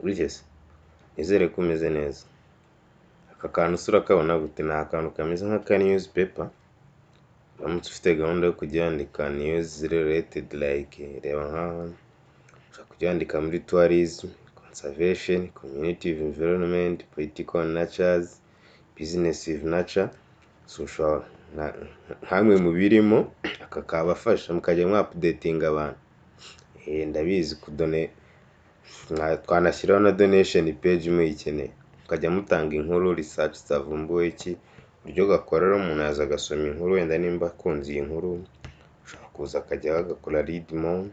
urigeze nizere ko umeze neza. Aka kantu usura kabona gute? Ni akantu kameze nk'aka newspaper, uramutse ufite gahunda yo kujya yandika news related like reba nk'aha ushobora kujya yandika muri tourism, conservation, community environment, political natures, business with nature. So ushobora hamwe mu birimo aka kabafasha mukajya updating abantu. Ndabizi twanashyiraho na donation page muyikeneye, mukajya mutanga inkuru, research zavumbuwe iki, uburyo gakorera umuntu yaza agasoma inkuru, wenda nimba akunze iyi nkuru ushobora kuza akajya agakora read more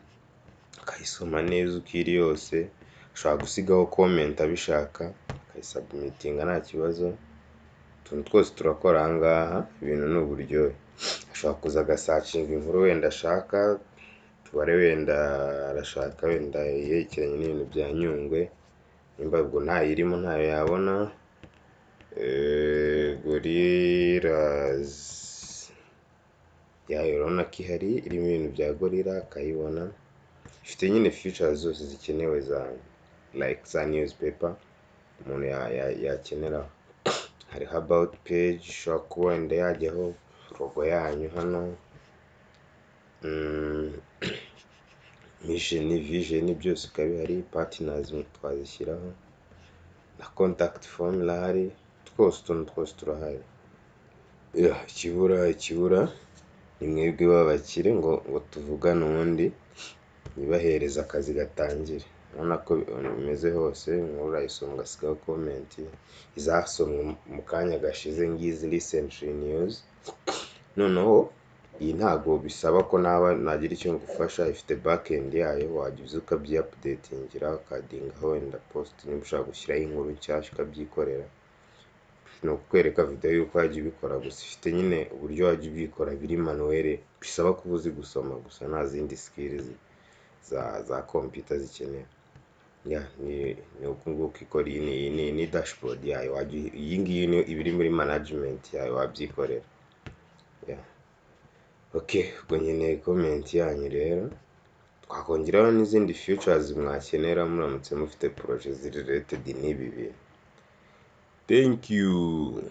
akayisoma neza uko iri yose, ushobora gusigaho comment abishaka akayisubmitinga nta kibazo. Utuntu twose turakora aha ngaha, ibintu ni uburyohe. Ashobora kuza agasacinga inkuru wenda ashaka, tubare wenda arashaka wenda yerekeranye n'ibintu bya Nyungwe, nimba ubwo ntayirimo ntayo yabona. Gorillas yayo urabona ko ihari irimo ibintu bya gorilla akayibona. Ifite nyine features zose zikenewe za like za newspaper umuntu yakenera. Hari about page ushobora kuba wenda yajyaho logo yanyu hano, mission vision byose ukabihari, partners twazishyiraho na contact formula hari, utuntu twose turahari. Ikibura ni mwebwe babakire ngo tuvugane ubundi nibahereza akazi gatangire. Urabona ko bimeze hose, inkuru urayisoma ugasigaho comment, izasomwe mu kanya gashize ngizi recently news. Noneho iyi ntago bisaba ko nagira icyo ngufasha, ifite backend yayo, wajya uza ukabyi-updatingira ukadingaho wenda post nimba ushaka gushyiraho inkuru nshyashya ukabyikorera. Ni ukwereka video yuko wajya ubikora, gusa ifite nyine uburyo wajya ubikora biri manuel, bisaba kuba uzi gusoma gusa, nta zindi skills za computer zikeneye. Ni uku nguku ikora. Ni dashboard yayo, iyi ngiyi ibiri muri management yayo wabyikorera. Okay, ubwo nkeneye comment yanyu rero, twakongeraho n'izindi features mwakenera muramutse mufite project related n'ibi bintu. Thank you.